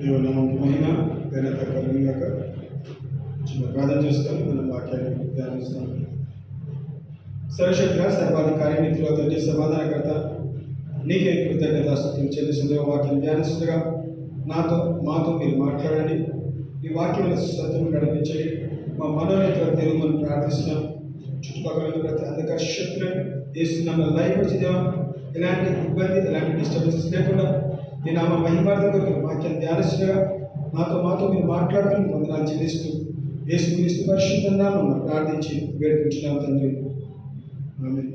దేవుని నామమునకు మహిమ ఘనత కలుగుగాక. చిన్న ప్రార్థన చేస్తాను, మనం వాక్యాన్ని ధ్యానిస్తాం. సర్వశక్తిగా సర్వాధికారి మిత్రుల తండ్రి సమాధానకర్త నీకే కృతజ్ఞతాస్తుతులు చెల్లిస్తున్న వాక్యం ధ్యానిస్తుండగా మాతో మీరు మాట్లాడండి. ఈ వాక్యం సత్యం నడిపించండి. మా మనోనేతల తెలుగుని ప్రార్థిస్తున్నాం. చుట్టుపక్కల ప్రతి అంధకార శక్తులను వేస్తున్నాం. లైవ్ ఎలాంటి ఇబ్బంది, ఎలాంటి డిస్టర్బెన్సెస్ లేకుండా ఈ నామ మహిమార్థంగా వాక్యం ధ్యానిస్తుండగా మాతో మీరు మాట్లాడుతున్న వందనాలు చెల్లిస్తూ యేసుక్రీస్తు పరిశుద్ధంగా మనం ప్రార్థించి వేడుకుంటున్నాం తండ్రి. ఆమేన్.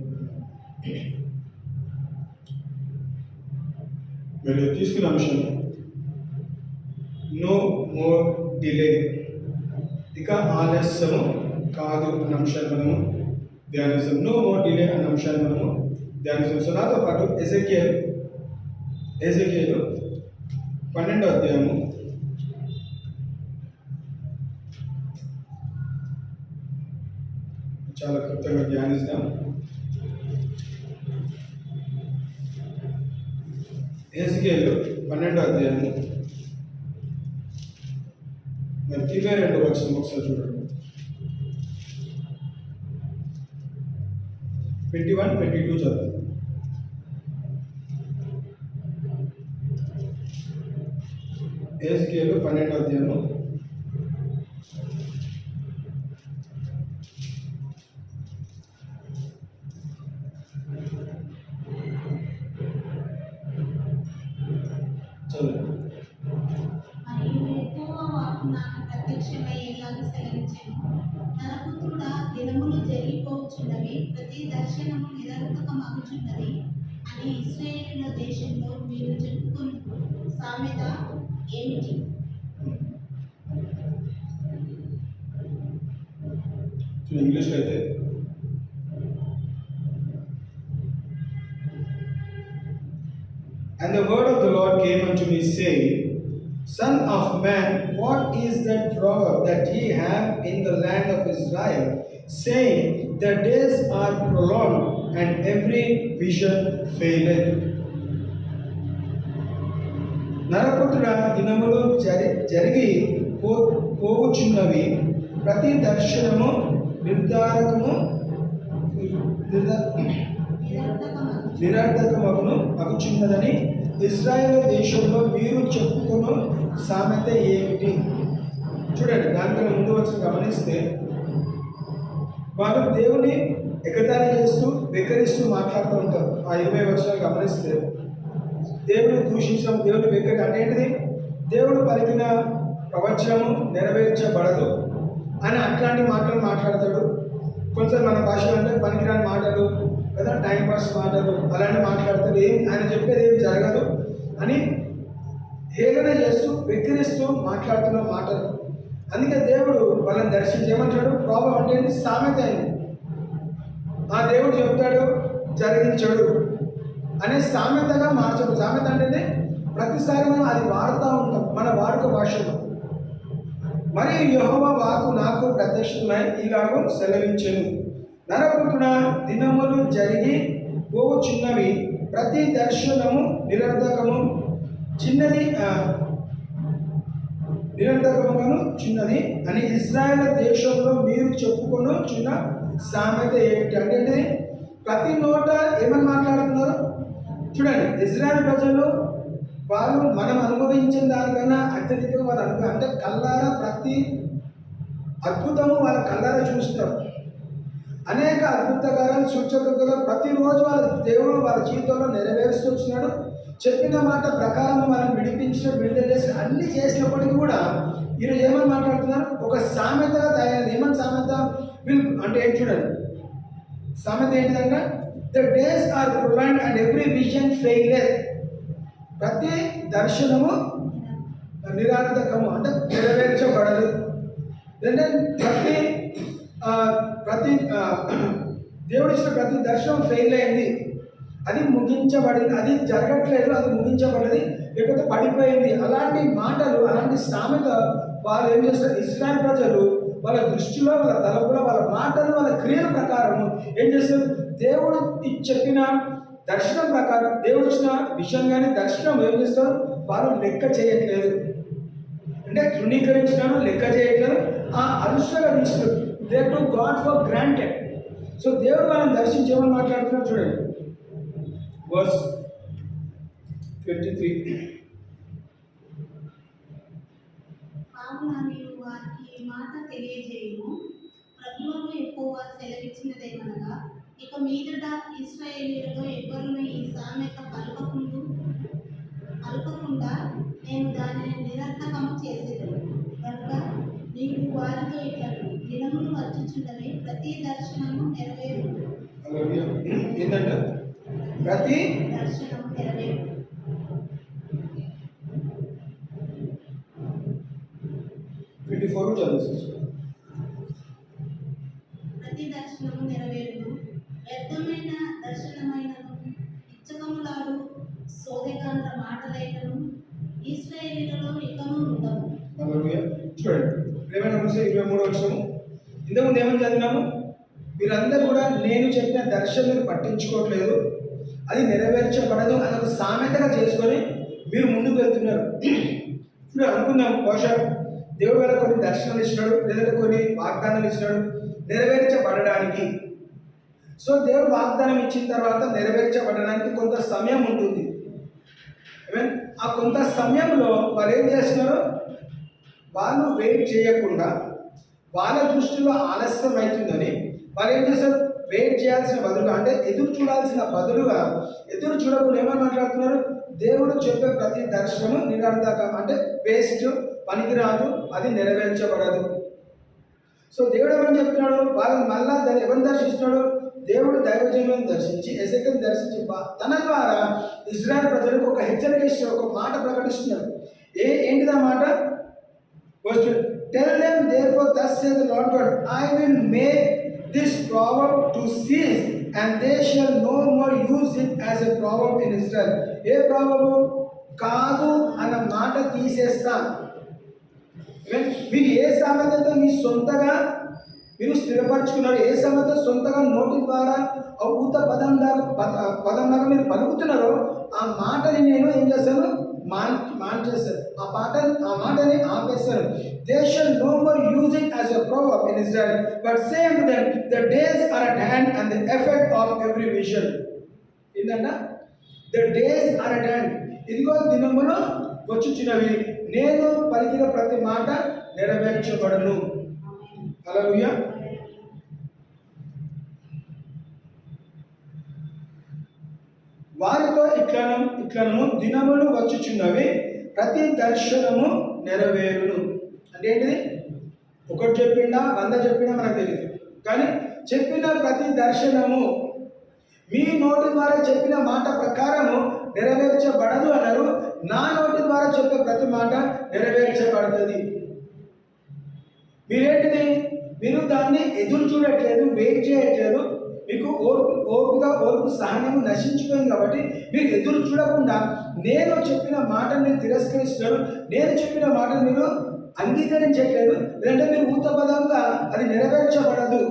మీరు తీసుకున్న అంశం నో మోర్ డిలే, ఇక ఆలస్యము కాదు అన్న అంశాన్ని మనము ధ్యానిస్తాం. నో మోర్ డిలే అన్న అంశాన్ని మనము ధ్యానిస్తాం. సో నాతో పాటు ఎజెకియేలు 12వ అధ్యాయము చాలా క్లుప్తంగా ధ్యానిస్తాం. ఎజెకియేలు 12వ అధ్యాయము 22వ వచనం ఒకసారి చూడండి. 21-22 చదువు. ఎజెకియేలు 12వ అధ్యాయము నరపుత్రుడా, దినములు జరిగిపోవచ్చున్నవి, ప్రతి దర్శనము నిరర్థకమగుచున్నది అని ఇశ్రాయేలు దేశంలో మీరు చెప్పుకుని సామెత ఏమిటి? ఇంగ్లీష్లో అయితే And the word of the Lord came unto me, saying, Son of man, what is that proverb that ye have in the land of Israel, saying, the days are prolonged, and every vision faileth? నరపుత్రుడా, దినములు జరిగి పోవుచున్నవి, ప్రతి దర్శనము నిరర్థకమగును అగుచున్నదని ఇశ్రాయేలు దేశంలో మీరు చెప్పుకున్న సామెత ఏమిటి? చూడండి, దానికన్నా ముందు వచ్చి గమనిస్తే వాళ్ళు దేవుని ఎగతాళి చేస్తూ వెక్కరిస్తూ మాట్లాడుతూ ఉంటారు. ఆ 20 వర్షాలు గమనిస్తే దేవుని దూషించడం, దేవుని వెక్కరి అంటే ఏంటిది? దేవుడు పలికిన ప్రవచనము నెరవేర్చబడదు అని అట్లాంటి మాటలు మాట్లాడతాడు. కొంచెం మన భాషలో అంటే పనికిరాని మాటలు కదా, టైం పాస్ మాటలు అలాంటి మాట్లాడతాడు. ఆయన చెప్పేది ఏం జరగదు అని హేళన చేస్తూ వెక్కిరిస్తూ మాట్లాడుతున్న మాటలు. అందుకే దేవుడు వాళ్ళని దర్శించేయమంటాడు. ప్రాబ్లం అంటే సామెత అయింది. ఆ దేవుడు చెప్తాడు, జరిగించాడు అనే సామెతగా మార్చడు. సామెత అంటేనే ప్రతిసారి మనం అది వాడుతూ ఉంటాం మన వాడుక భాషలో. మరి యెహోవా వాక్కు నాకు ప్రత్యక్షమై ఇలాగూ సెలవించెను, నరపుత్రుడా, దినములు జరిగి పోవుచున్నవి, ప్రతి దర్శనము నిరర్థకమును చిన్నది అని ఇశ్రాయేలు దేశంలో మీరు చెప్పుకొని చిన్న సామెత ఏమిటి అంటే ప్రతి నోట ఏమని మాట్లాడుతున్నారు చూడండి. ఇశ్రాయేలు ప్రజలు వాళ్ళు మనం అనుభవించిన దానికన్నా అత్యధికంగా వాళ్ళు అంటే కళ్ళారా ప్రతి అద్భుతము వాళ్ళ కళ్ళారా చూస్తారు. అనేక అద్భుతకారాలు సూచకలు ప్రతిరోజు వాళ్ళ దేవుడు వాళ్ళ జీవితంలో నెరవేరుస్తూ వచ్చినాడు. చెప్పిన మాట ప్రకారం మనం విడుదల చేసి అన్ని చేసినప్పటికీ కూడా ఈరోజు ఏమని మాట్లాడుతున్నారు? ఒక సామెతగా తయారైంది. ఏమని సామెత అంటే ఏంటి చూడండి. సామెత ఏంటిదంటే the days are prolonged and every vision failure. ప్రతి దర్శనము నిరర్థకము అంటే నెరవేర్చబడదు. అంటే ప్రతి దేవుడు ఇచ్చిన ప్రతి దర్శనం ఫెయిల్ అయింది, అది ముగించబడింది, అది జరగట్లేదు, అది ముగించబడ్డది, లేకపోతే పడిపోయింది. అలాంటి మాటలు, అలాంటి సామెత వాళ్ళు ఏం చేస్తారు? ఇశ్రాయేలు ప్రజలు వాళ్ళ దృష్టిలో, వాళ్ళ తలపులో, వాళ్ళ మాటలు, వాళ్ళ క్రియల ప్రకారము ఏం చేస్తారు? దేవుడు చెప్పిన దర్శనం ప్రకారం, దేవుడు ఇచ్చిన విషయం కానీ దర్శనం ఏం చేస్తారు? వాళ్ళు లెక్క చేయట్లేదు. అంటే తృణీకరించినారు, లెక్క చేయట్లేదు, ఆ అలుసగా తీసుకున్నారు. They to God for granted. So దేవుడు వాళ్ళని దర్శించి ఏమని మాట్లాడుతున్నారు చూడండి, వర్స్ 23. కావున నీవు వారికి ఈ మాట తెలియజేయుము, ప్రభువును యెహోవా సెలవిచ్చినదేమనగా, ఇక మీదట ఇశ్రాయేలీయులలో ఎవ్వరును ఈ సామెత పలుకకుండా నేను దానిని నిరర్థకము చేసేదను. కనుక నీవు వారితో ఇట్లను, దినములు వచ్చుచున్నవి, ప్రతి దర్శనము నెరవేరును. హల్లెలూయా. ఏంటంటే ప్రతి దర్శనము నెరవేరును. 24 చదువు. ప్రతి దర్శనము నెరవేరును. వ్యర్థమైన దర్శనమైనను, ఇచ్చకములాడు సోదెగాండ్ర మాటలైనను ఇశ్రాయేలీయులలో ఇకను ఉండవు. హల్లెలూయా. చూడండి, ప్రేమైన మనసు 23 వచ్చాము. ఇంతకుముందు ఏమని చదివినాము, మీరందరూ కూడా నేను చెప్పిన దర్శనం పట్టించుకోవట్లేదు, అది నెరవేర్చబడదు అని ఒక సామెతగా చేసుకొని మీరు ముందుకు వెళ్తున్నారు. ఇప్పుడు అనుకుందాం, బహుశా దేవుడు వల్ల కొన్ని దర్శనాలు ఇచ్చినాడు, లేదంటే కొన్ని వాగ్దానాలు ఇచ్చినాడు నెరవేర్చబడడానికి. సో దేవుడు వాగ్దానం ఇచ్చిన తర్వాత నెరవేర్చబడడానికి కొంత సమయం ఉంటుంది. ఆ కొంత సమయంలో వాళ్ళు ఏం చేస్తున్నారు, వాళ్ళు వెయిట్ చేయకుండా, వాళ్ళ దృష్టిలో ఆలస్యం అవుతుందని వాళ్ళు ఏం చేస్తారు, వెయిట్ చేయాల్సిన బదులుగా, అంటే ఎదురు చూడాల్సిన బదులుగా ఎదురు చూడకుండా ఏమని మాట్లాడుతున్నారు, దేవుడు చెప్పే ప్రతి దర్శనము నిరర్థకం, అంటే వేస్ట్, పనికిరాదు, అది నెరవేర్చబడదు. సో దేవుడు ఏమని చెప్తున్నాడు, వాళ్ళని మళ్ళా ఎవరిని దర్శిస్తున్నాడు, దేవుడు దైవజనులను దర్శించి, ఎసెకియెలును దర్శించి తన ద్వారా ఇశ్రాయేలు ప్రజలకు ఒక హెచ్చరిక ఇస్తున్నాడు, ఒక మాట ప్రకటిస్తున్నాడు. ఏంటిదా మాట? Tell them therefore thus saith the Lord God, I will make this proverb to cease, and they shall no more use it as a proverb in Israel. A proverb? కాదు అన్న మాట తీసేస్తా. మీరు ఏ సామెతతో మీ సొంతగా మీరు స్థిరపరచుకున్నారు, ఏ సామెత సొంతగా నోటి ద్వారా ఊత పదం దాకా మీరు పలుకుతున్నారో, ఆ మాటని నేను ఏం చేస్తాను, మాన్చేస్తాను. ఆ మాటని ఆపేస్తాను. They shall no more use it as a proverb in Israel, but say unto them, the days are at hand and the effect of every vision. ఏంటంట? The days are at hand. ఇదిగో దినములు వచ్చుచున్నవి, నేను పలికిన ప్రతి మాట నెరవేర్చబడును. హల్లెలూయా. వారితో ఇట్లను దినములు వచ్చుచున్నవి, ప్రతి దర్శనము నెరవేరును. అంటే ఏంటిది? ఒకటి చెప్పిండా 100 చెప్పిండా మనకు తెలియదు, కానీ చెప్పిన ప్రతి దర్శనము మీ నోటి ద్వారా చెప్పిన మాట ప్రకారము నెరవేర్చబడదు అన్నారు. నా నోటి ద్వారా చెప్పే ప్రతి మాట నెరవేర్చబడుతుంది. మీరేంటిది, మీరు దాన్ని ఎదురు చూడట్లేదు, వెయిట్ చేయట్లేదు. మీకు ఓర్పు సహనము నశించిపోయింది కాబట్టి మీరు ఎదురు చూడకుండా నేను చెప్పిన మాటని తిరస్కరిస్తున్నారు, నేను చెప్పిన మాటను మీరు అంగీకరించట్లేదు, లేదంటే మీరు ఊతపదంగా అది నెరవేర్చబడదు,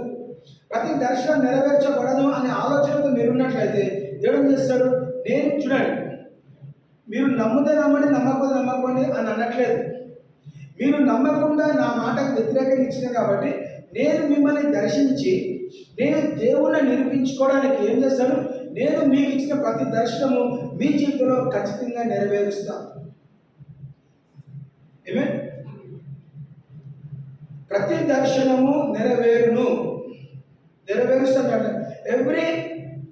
ప్రతి దర్శనం నెరవేర్చబడదు అనే ఆలోచనతో మీరున్నట్లయితే దేవుడు చేస్తాడు. నేను చూడండి, మీరు నమ్మితే నమ్మండి, నమ్మకపోతే నమ్మకండి అని అనట్లేదు. మీరు నమ్మకుండా నా మాటకు వ్యతిరేకంగా ఇచ్చిన కాబట్టి నేను మిమ్మల్ని దర్శించి నేను దేవుణ్ణి నిరూపించుకోవడానికి ఏం చేస్తాను, నేను మీకు ఇచ్చిన ప్రతి దర్శనము మీ జీవితంలో ఖచ్చితంగా నెరవేరుస్తాను. ఏమే? ప్రతి దర్శనము నెరవేరుస్తాను అంటే ఎవ్రీ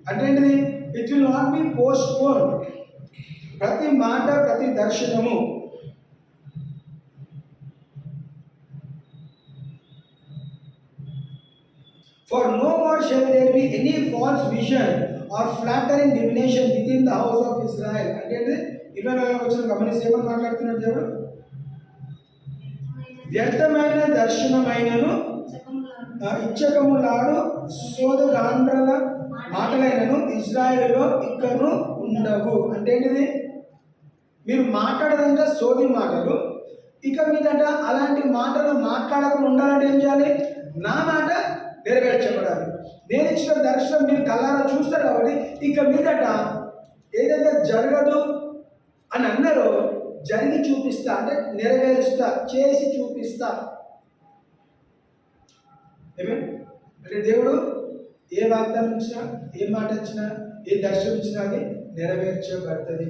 అంటే ఏంటిది, it will not B post phone. ప్రతి మాట, ప్రతి దర్శనము For no more shall there be any false vision or flattering divination within the house of Israel. అంటే 24వ వచనం గమనిస్తే ఏమని మాట్లాడుతున్నాడు దేవుడు? వ్యర్థమైన దర్శనమైనను, ఇచ్చకములాడు సోదగాండ్రల మాటలైనను ఇశ్రాయేలులో ఇకను ఉండవు. అంటే ఏంటిది? మీరు మాట్లాడదంటే సోది మాటలు, ఇక మీదట అలాంటి మాటలు మాట్లాడకుండా ఉండాలంటే ఏం చేయాలి? నా మాట నెరవేర్చబడాలి. నేను ఇచ్చిన దర్శనం మీరు కళ్ళారా చూస్తారు కాబట్టి ఇక మీదట ఏదైతే జరగదు అని అన్నారో జరిగి చూపిస్తా, అంటే నెరవేరుస్తా, చేసి చూపిస్తా. అంటే దేవుడు ఏ వాగ్దానం ఇచ్చినా, ఏ మాట ఇచ్చినా, ఏ దర్శనం ఇచ్చినా అది నెరవేర్చబడుతుంది.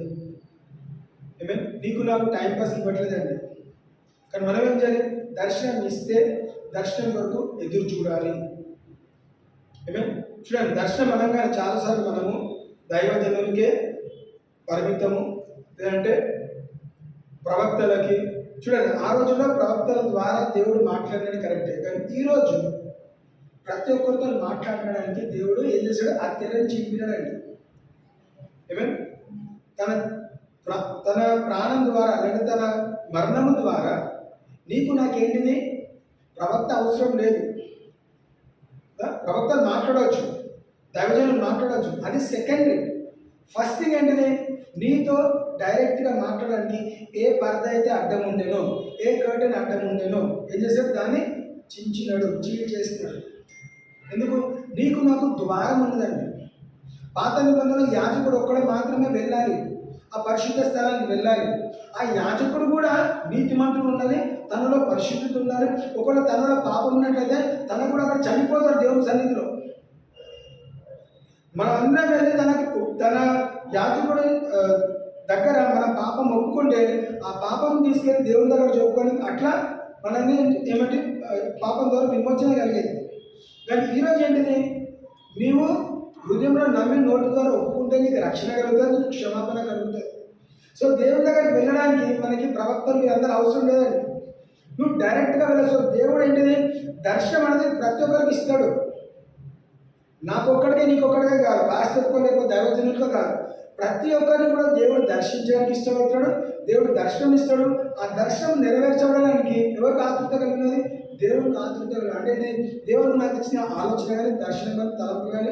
నీకు నాకు టైం పాస్ ఇవ్వట్లేదండి, కానీ మనం ఏం చేయాలి? దర్శనం ఇస్తే దర్శనం వరకు ఎదురు చూడాలి. చూడండి, దర్శనం అనగానే చాలాసార్లు మనము దైవజనులకే పరిమితము, లేదంటే ప్రవక్తలకి. చూడండి, ఆ రోజుల్లో ప్రవక్తల ద్వారా దేవుడు మాట్లాడడం కరెక్టే, కానీ ఈరోజు ప్రతి ఒక్కరితో మాట్లాడడానికి దేవుడు ఏం చేశాడు? ఆ తెరని చింపినాడండి. తన తన ప్రాణం ద్వారా, లేదా తన మరణము ద్వారా నీకు నాకేంటిది? ప్రవక్త అవసరం లేదు. ప్రవక్తలు మాట్లాడవచ్చు, దైవజనులు మాట్లాడవచ్చు, అది సెకండరీ. ఫస్ట్ థింగ్ ఏంటిది? నీతో డైరెక్ట్గా మాట్లాడడానికి ఏ పరద అయితే అడ్డం ఉండేనో, ఏ కర్టెన్ అడ్డం ఉండేనో ఏం చేశాడు? దాన్ని చించినాడు, చీల్ చేస్తున్నాడు. ఎందుకు? నీకు నాకు ద్వారం ఉన్నదండి. పాత నిబంధనలో యాజకుడు ఒక్కడే మాత్రమే వెళ్ళాలి, ఆ పరిశుద్ధ స్థలానికి వెళ్ళాలి. ఆ యాజకుడు కూడా నీతిమంతుడు ఉండాలి, తనలో పరిశుద్ధత ఉండాలి. ఒకవేళ తనలో పాపం ఉన్నట్లయితే తన కూడా అక్కడ చనిపోతాడు దేవుని సన్నిధిలో. మనం అందరం వెళ్ళి తన యాజకుడి దగ్గర మన పాపం ఒప్పుకుంటే ఆ పాపం తీసుకెళ్ళి దేవుని దగ్గర చెప్పుకొని అట్లా మనల్ని ఏమంటే పాపం ద్వారా విమోచన కలిగేది. కానీ ఈరోజు ఏంటిది? నీవు హృదయంలో నమ్మి నోటి ద్వారా ఒప్పుకుంటే నీకు రక్షణ కలుగుతుంది, నీకు క్షమాపణ కలుగుతుంది. సో దేవుని దగ్గరికి వెళ్ళడానికి మనకి ప్రవక్తలు అందరూ అవసరం లేదండి, నువ్వు డైరెక్ట్గా వెళ్ళచ్చు. దేవుడు ఏంటిది? దర్శనం అనేది ప్రతి ఒక్కరికి ఇస్తాడు. నాకు ఒక్కడికే నీకు ఒక్కడికే కాదు, పాస్టర్కో లేకపోతే దైవజనులతో కాదు, ప్రతి ఒక్కరిని కూడా దేవుడు దర్శించడానికి ఇష్టపడతాడు, దేవుడు దర్శనం ఇస్తాడు. ఆ దర్శనం నెరవేర్చబడడానికి ఎవరికి ఆతృత కలిగినది? దేవుడికి ఆతృత. అంటే దేవుడు నాకు ఇచ్చిన ఆలోచన కానీ, దర్శనం కానీ, తలపు కానీ,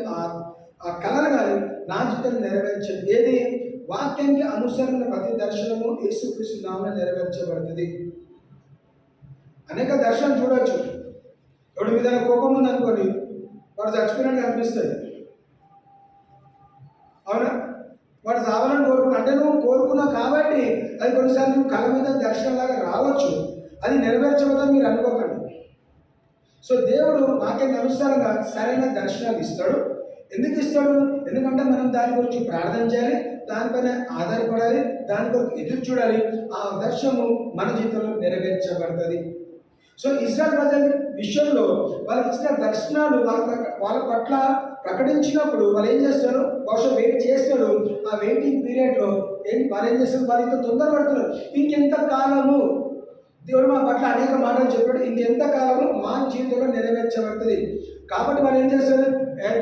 ఆ కళలు కానీ నా జీవితంలో నెరవేర్చదు. ఏది? వాక్యానికి అనుసరణ ప్రతి దర్శనము యేసుక్రీస్తు నామమున నెరవేర్చబడుతుంది. అనేక దర్శనం చూడవచ్చు. ఎవడి మీద కోపం ఉందనుకోండి, వాడు చచ్చిపోయినట్టు అనిపిస్తుంది, అవునా? వాడు సావాలని కోరుకున్నా, అంటే నువ్వు కోరుకున్నావు కాబట్టి అది కొన్నిసార్లు నువ్వు కళ మీద దర్శనంలాగా రావచ్చు, అది నెరవేర్చబోదని మీరు అనుకోకండి. సో దేవుడు వాక్యానికి అనుసారంగా సరైన దర్శనాలు ఇస్తాడు. ఎందుకు ఇస్తాడు? ఎందుకంటే మనం దాని గురించి ప్రార్థన చేయాలి, దానిపైన ఆధారపడాలి, దాని కొరకు ఎదురు చూడాలి. ఆ దర్శనము మన జీవితంలో నెరవేర్చబడుతుంది. సో ఇశ్రాయేలు ప్రజల విషయంలో వాళ్ళకి ఇచ్చిన దర్శనాలు వాళ్ళ పట్ల ప్రకటించినప్పుడు వాళ్ళు ఏం చేస్తారు? బహుశా వెయిట్ చేస్తారు. ఆ వెయిటింగ్ పీరియడ్లో వాళ్ళు ఏం చేస్తారు? వాళ్ళు ఇంకా తొందరపడుతున్నారు. ఇంకెంత కాలము? దేవుడు మా పట్ల అనేక మాటలు చెప్పాడు, ఇంకెంత కాలము మా జీవితంలో నెరవేర్చబడుతుంది. కాబట్టి వాళ్ళు ఏం చేస్తారు?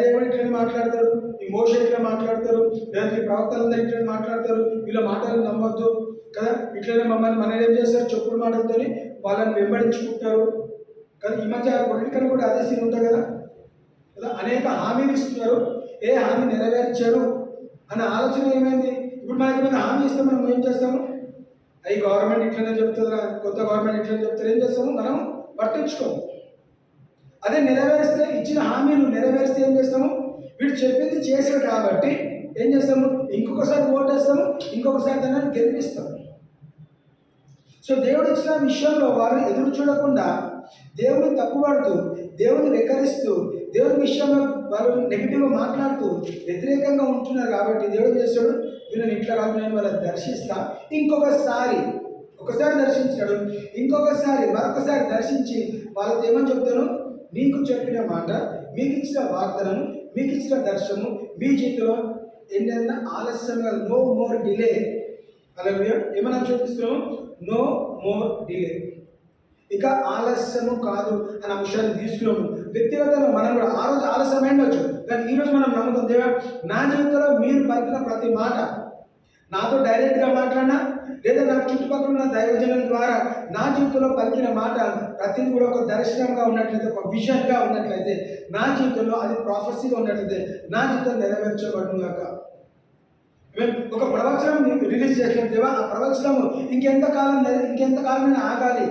దేవుడు ఇట్లా మాట్లాడతారు, ఈ మోష ఇట్లా మాట్లాడతారు, లేదంటే ఈ ప్రవక్తలందరూ ఇట్లా మాట్లాడతారు, వీళ్ళ మాటలు నమ్మొద్దు కదా, ఇట్లనే మనం ఏం చేస్తారు? చెప్పుడు మాటలతో వాళ్ళని వెంబడించుకుంటారు కదా. ఈ మధ్య పొలిటికల్ కూడా అదే సీన్ ఉంటుంది కదా, అనేక హామీలు ఇస్తున్నారు, ఏ హామీ నెరవేర్చారు అన్న ఆలోచన ఏమైంది? ఇప్పుడు మనకి ఏమైనా హామీ ఇస్తే మనం ఏం చేస్తాము? ఈ గవర్నమెంట్ ఇట్లనే చెప్తుందా, కొత్త గవర్నమెంట్ ఇట్లనే చెప్తారు, ఏం చేస్తాము? మనం పట్టించుకోము. అదే నెరవేరిస్తే, ఇచ్చిన హామీలు నెరవేరిస్తే ఏం చేస్తాము? వీడు చెప్పింది చేశాడు కాబట్టి ఏం చేస్తాము? ఇంకొకసారి ఓటేస్తాము, ఇంకొకసారి దాన్ని గెలిపిస్తాము. సో దేవుడు ఇచ్చిన విషయంలో వారు ఎదురు చూడకుండా దేవుని తప్పుపడుతూ, దేవుని వెకరిస్తూ, దేవుని విషయంలో వాళ్ళు నెగిటివ్గా మాట్లాడుతూ వ్యతిరేకంగా ఉంటున్నారు. కాబట్టి దేవుడు చేస్తాడు, వీళ్ళని ఇట్లా కాదు, నేను వాళ్ళని దర్శిస్తా. ఒకసారి దర్శించాడు, ఇంకొకసారి మరొకసారి దర్శించి వాళ్ళతో ఏమని చెప్తాను? మీకు చెప్పిన మాట, మీకు ఇచ్చిన వాగ్దానం, మీకు ఇచ్చిన దర్శనము మీ జీవితంలో ఏంటన్నా ఆలస్యంగా, నో మోర్ డిలే. అలా ఏమన్నా చూపిస్తున్నాము? నో మోర్ డిలే, ఇక ఆలస్యము కాదు అనే అంశాన్ని తీసుకున్నాము. వ్యక్తిగతంగా మనం కూడా ఆ రోజు ఆలస్యమైండొచ్చు, కానీ ఈరోజు మనం నమ్ముతాం, దేవా నా జీవితంలో మీరు పలికిన ప్రతి మాట, నాతో డైరెక్ట్గా మాట్లాడినా లేదా నా చుట్టుపక్కల ఉన్న దైవజనుల ద్వారా నా జీవితంలో పలికిన మాట ప్రతిదీ కూడా ఒక దర్శనంగా ఉన్నట్లయితే, ఒక విజన్గా ఉన్నట్లయితే, నా జీవితంలో అది ప్రాఫెసీగా ఉన్నట్లయితే నా జీవితం నెరవేర్చబడును గాక. ఒక ప్రవచనం రిలీజ్ చేసిన దేవా, ఆ ప్రవచనము ఇంకెంతకాలం నేను ఆగాలి?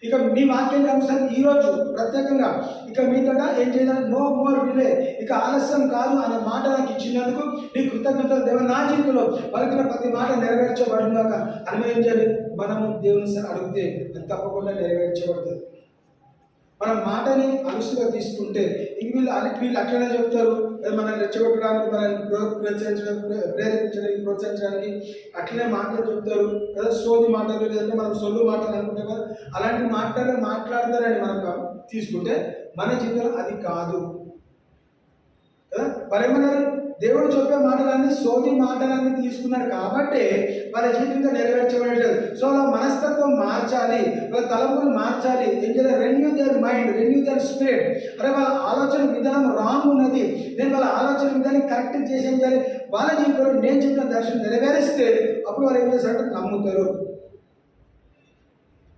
ఇక మీ వాక్యానికి అనుసారం ఈరోజు ప్రత్యేకంగా ఇక మీతో ఏం చేయాలి, నో మోర్ డిలే, ఇక ఆలస్యం కాదు అనే మాట నాకు ఇచ్చినందుకు నీ కృతజ్ఞతలు దేవ. నా జీవితంలో పలికిన ప్రతి మాట నెరవేర్చబడినాక అని ఏం చేయాలి, మనము దేవుని అడిగితే అది తప్పకుండా నెరవేర్చబడుతుంది. మన మాటని అలుసుగా తీసుకుంటే వీళ్ళు అట్లనే చెప్తారు, మనల్ని రెచ్చగొట్టడానికి, మనల్ని ప్రోత్సహించడానికి అట్లనే మాటలు చెప్తారు కదా, సోది మాటలు, లేదంటే మనం సొల్లు మాటలు అనుకుంటాం కదా, అలాంటి మాటలు మాట్లాడతారని మనం తీసుకుంటే మన జీవితంలో అది కాదు కదా. మరేమన్నారు, దేవుడు చెప్పే మాటలన్నీ సోది మాటలన్నీ తీసుకున్నారు కాబట్టి వాళ్ళ జీవితంగా నెరవేర్చబడలేదు. సో వాళ్ళ మనస్తత్వం మార్చాలి, వాళ్ళ తలంపులు మార్చాలి. ఏం చేయాలి, renew their mind, renew their spirit. అరే వాళ్ళ ఆలోచన విధానం రాంగ్ ఉన్నది, నేను వాళ్ళ ఆలోచన విధానం కరెక్ట్ చేసేం చేయాలి. వాళ్ళ జీవితంలో నేను చెప్పిన దర్శనం నెరవేరిస్తే అప్పుడు వాళ్ళు ఏం చేస్తారంటే నమ్ముతారు.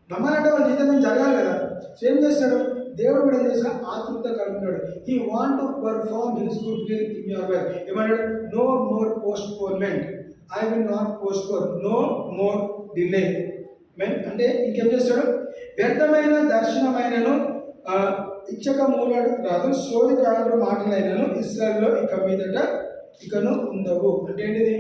నమ్మాలంటే వాళ్ళ జీవితం జరగాలి కదా. సో ఏం చేస్తాడు, దేవుడు కూడా ఏం చేసిన ఆతృత కలుగుతాడు. He want to perform his good will in your life. ఏమన్నాడు, no more postponement, I will not postpone, no more delay. అంటే ఇంకేం చేస్తాడు, వ్యర్థమైన దర్శనమైనను ఇచ్చక మూలడు రాదు, సోది కాదు మాటలైనను ఇశ్రాయేలులో ఇక మీదట ఇకను ఉండవు. అంటే ఏంటిది,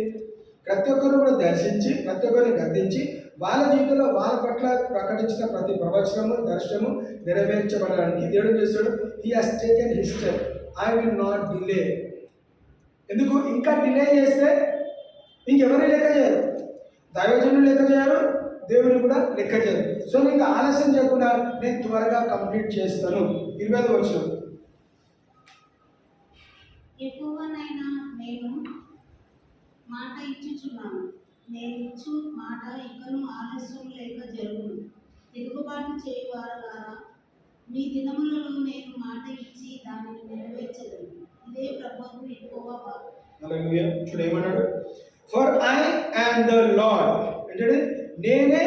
ప్రతి ఒక్కరు కూడా దర్శించి ప్రతి ఒక్కరిని గద్దించి వాళ్ళ జీవితంలో వాళ్ళ పట్ల ప్రకటించిన ప్రతి ప్రవచనము దర్శనము నెరవేర్చబడడానికి దేవుడు చేస్తాడు. He has taken his step, I will not delay. ఎందుకు, ఇంకా డిలే చేస్తే ఇంకెవరు లెక్క చేయరు, దైవజనులు లెక్క చేయరు, దేవుని కూడా లెక్క చేయరు. సో ఇంకా ఆలస్యం చేయకుండా నేను త్వరగా కంప్లీట్ చేస్తాను. 20వ వచనం, ఎక్కువనైనా నేను మాట ఇచ్చుచున్నాను, నేను ఇచ్చు మాట ఇకను ఆలస్యం లేక జరుగును. తిరుగుబాటు చేయువారా, మీ దినములలో నేను మాట ఇచ్చి దానిని నెరవేర్చదను. ఇదే ప్రభువుకు యెహోవా వాక్కు. హల్లెలూయా. చూడు ఏమన్నాడు, for I am the lord. అంటే నేనే